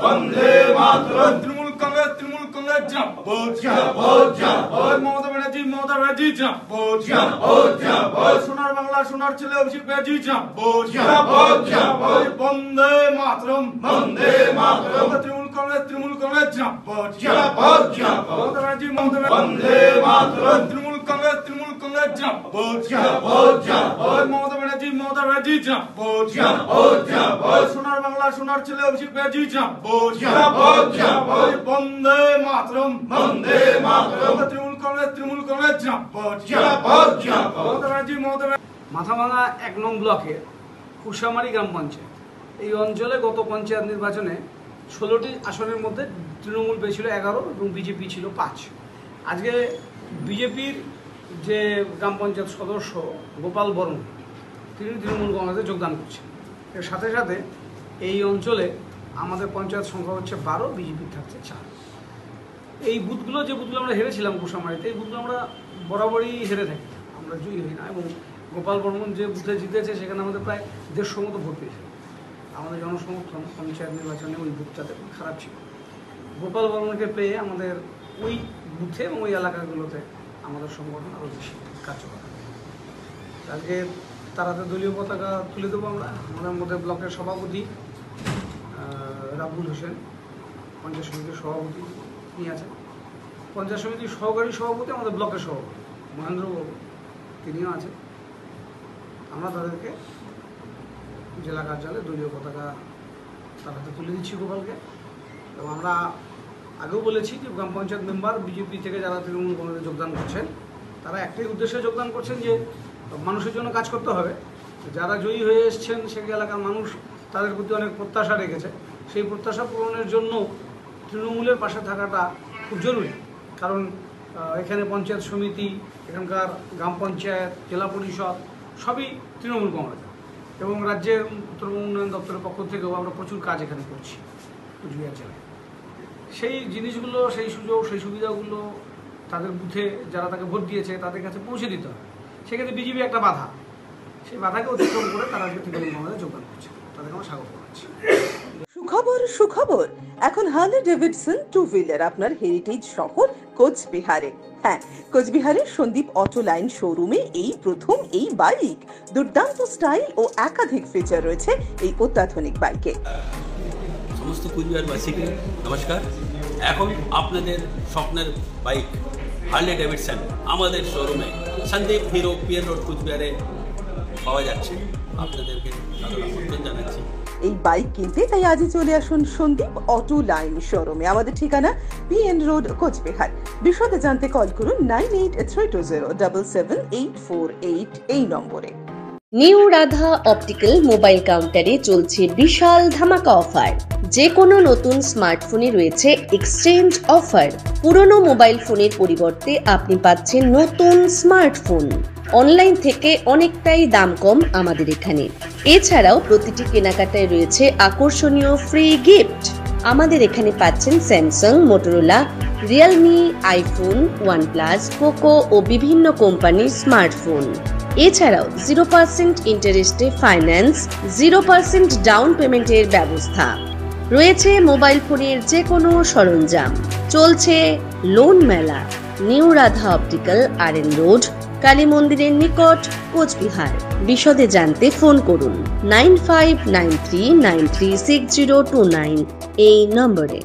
বন্দে মাতরম। তৃণমূল কংগ্রেস জিন্দাবাদ জিন্দাবাদ। মমতা ব্যানার্জি জিন্দাবাদ। সোনার বাংলা সোনার ছেলে অভিষেক ব্যানার্জি জিন্দাবাদ জিন্দাবাদ। বন্দে মাতরম তৃণমূল কংগ্রেস জিন্দাবাদ জিন্দাবাদ। মমতা ব্যানার্জি বন্দে মাতরম। তৃণমূল কংগ্রেস জিন্দাবাদ জিন্দাবাদ। মমতা ব্যানার্জি জিন্দাবাদ। সোনার বাংলা সোনার ছেলে অভিষেক ব্যানার্জি জিন্দাবাদ জিন্দাবাদ। বন্দে মাতরম তৃণমূল কংগ্রেস জিন্দাবাদ জিন্দাবাদ। মমতা ব্যানার্জি মাথাভাঙা ১ নং ব্লকের কুশামারি গ্রাম পঞ্চায়েত এই অঞ্চলে গত পঞ্চায়েত নির্বাচনে ১৬টি আসনের মধ্যে তৃণমূল পেয়েছিল ১১ এবং বিজেপি ছিল ৫। আজকে বিজেপির যে গ্রাম পঞ্চায়েত সদস্য গোপাল বর্মন তিনি তৃণমূল কংগ্রেসে যোগদান করছেন। এর সাথে সাথে এই অঞ্চলে আমাদের পঞ্চায়েত সংখ্যা হচ্ছে ১২, বিজেপির থাকছে ৪। এই বুথগুলো যে বুথগুলো আমরা হেরেছিলাম কুশামারিতে, এই বুথগুলো আমরা বরাবরই হেরে থাকি, আমরা জয়ী হই না। এবং গোপাল বর্মন যে বুথে জিতেছে সেখানে আমাদের প্রায় ১৫০ মতো ভোট পেয়েছে। আমাদের জনসমর্থন পঞ্চায়েত নির্বাচনে ওই বুথটাতে খুব খারাপ ছিল। গোপাল বর্মনকে পেয়ে আমাদের ওই বুথে এবং ওই এলাকাগুলোতে আমাদের সংগঠন আরও বেশি কার্যকর। আজকে তারাতে দলীয় পতাকা তুলে দেবো আমরা। আমাদের মধ্যে ব্লকের সভাপতি রাবুল হোসেন, পঞ্চায়েত সমিতির সভাপতি তিনি আছেন, পঞ্চায়েত সমিতির সহকারী সভাপতি আমাদের ব্লকের সভাপতি মহেন্দ্রবাবু তিনিও আছেন। আমরা তাদেরকে জেলা কার্যালয়ে দলীয় পতাকা তার হাতে তুলে দিচ্ছি গোপালকে। এবং আমরা আগেও বলেছি যে গ্রাম পঞ্চায়েত মেম্বার বিজেপি থেকে যারা তৃণমূল কংগ্রেসে যোগদান করছেন তারা একটাই উদ্দেশ্যে যোগদান করছেন যে মানুষের জন্য কাজ করতে হবে। যারা জয়ী হয়ে এসছেন সেই এলাকার মানুষ তাদের প্রতি অনেক প্রত্যাশা রেখেছে, সেই প্রত্যাশা পূরণের জন্য তৃণমূলের পাশে থাকাটা খুব জরুরি। কারণ এখানে পঞ্চায়েত সমিতি, এখানকার গ্রাম পঞ্চায়েত, জেলা পরিষদ সবই তৃণমূল কংগ্রেস এবং রাজ্যের তৃণমূল উন্নয়ন দপ্তরের পক্ষ থেকেও আমরা প্রচুর কাজ এখানে করছি কুচবিহার জেলায়। সেই জিনিসগুলো, সেই সুযোগ, সেই সুবিধাগুলো তাদের বুথে যারা তাকে ভোট দিয়েছে তাদের কাছে পৌঁছে দিতে হবে। সেক্ষেত্রে বিজেপি একটা বাধা, সেই বাধাকে অতিক্রম করে তারা আজকে তৃণমূল কংগ্রেসে যোগদান করছে। তাদেরকে আমরা স্বাগত জানাচ্ছি। সুখবর, এখন হার্লে ডেভিডসন 2 হুইলার আপনার হেরিটেজ শহর কোচবিহারে। হ্যাঁ, কোচবিহারের সন্দীপ অটো লাইন শোরুমে এই প্রথম এই বাইক। দুর্দান্ত স্টাইল ও একাধিক ফিচার রয়েছে এই অত্যাধুনিক বাইকে। সমস্ত কুচবিহারবাসীকে নমস্কার। এখন আপনাদের স্বপ্নের বাইক হার্লে ডেভিডসন আমাদের শোরুমে সন্দীপ হিরো পিএন রোড কুচবিহারে পাওয়া যাচ্ছে। আপনাদেরকে আমন্ত্রণ জানাচ্ছি এই বাইক কিনতে। তাই আজই চলে আসুন সন্দীপ অটো লাইন শোরুমে। আমাদের ঠিকানা পিএন রোড কোচবিহার। বিশদে জানতে কল করুন 9832077848 এই নম্বরে। নিউ রাধা অপটিক্যাল মোবাইল কাউন্টারে চলছে বিশাল ধামাকা অফার। যে কোনো নতুন স্মার্টফোনে রয়েছে এক্সচেঞ্জ অফার। পুরনো মোবাইল ফোনের পরিবর্তে আপনি পাচ্ছেন নতুন স্মার্টফোন। অনলাইন থেকে অনেকটাই দাম কম আমাদের এখানে। এছাড়াও প্রতিটি কেনাকাটায় রয়েছে আকর্ষণীয় ফ্রি গিফট। আমাদের এখানে পাচ্ছেন Samsung, Motorola, Realme, iPhone, OnePlus, Poco ও বিভিন্ন কোম্পানির স্মার্টফোন। এছাড়াও 0% ইন্টারেস্টে ফাইন্যান্স, 0% ডাউন পেমেন্টের ব্যবস্থা রয়েছে। মোবাইল ফোনের যে কোনো সরঞ্জাম। চলছে লোন মেলা। New Radha optical, RN road, Kali মন্দিরের নিকট, কোচবিহার। বিশদে জানতে ফোন করুন 9593936029 এই নম্বরে।